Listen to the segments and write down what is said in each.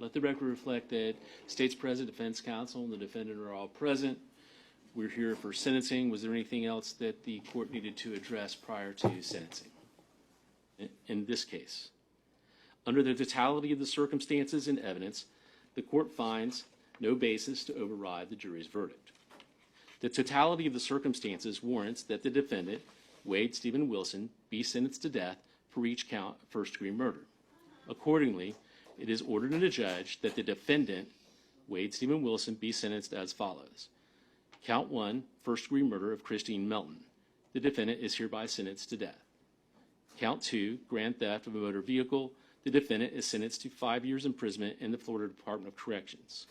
Let the record reflect that State's President, Defense Counsel, and the defendant are all present. We're here for sentencing. Was there anything else that the court needed to address prior to sentencing? In this case, under the totality of the circumstances and evidence, the court finds no basis to override the jury's verdict. The totality of the circumstances warrants that the defendant, Wade Stephen Wilson, be sentenced to death for each count of first-degree murder. Accordingly, it is ordered and adjudged that the defendant, Wade Stephen Wilson, be sentenced as follows. Count 1, first-degree murder of Christine Melton. The defendant is hereby sentenced to death. Count 2, grand theft of a motor vehicle. The defendant is sentenced to 5 years imprisonment in the Florida Department of Corrections.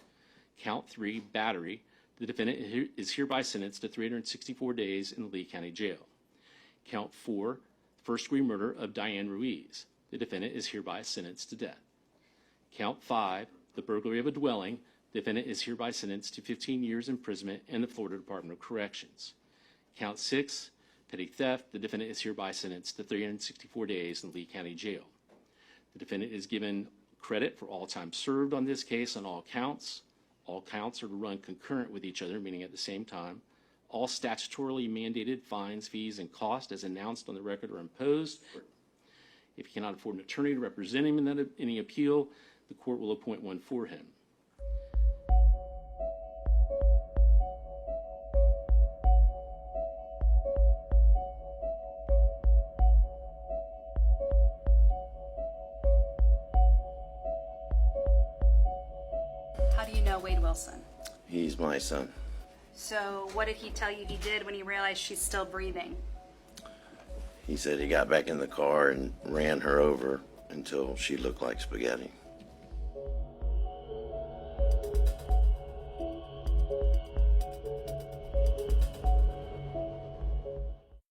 Count 3, battery. The defendant is hereby sentenced to 364 days in the Lee County Jail. Count 4, first-degree murder of Diane Ruiz. The defendant is hereby sentenced to death. Count 5, the burglary of a dwelling. The defendant is hereby sentenced to 15 years imprisonment in the Florida Department of Corrections. Count 6, petty theft. The defendant is hereby sentenced to 364 days in Lee County Jail. The defendant is given credit for all time served on this case on all counts. All counts are to run concurrent with each other, meaning at the same time. All statutorily mandated fines, fees, and costs as announced on the record are imposed. If he cannot afford an attorney to represent him in any appeal, the court will appoint one for him. How do you know Wade Wilson? He's my son. So what did he tell you he did when he realized she's still breathing? He said he got back in the car and ran her over until she looked like spaghetti.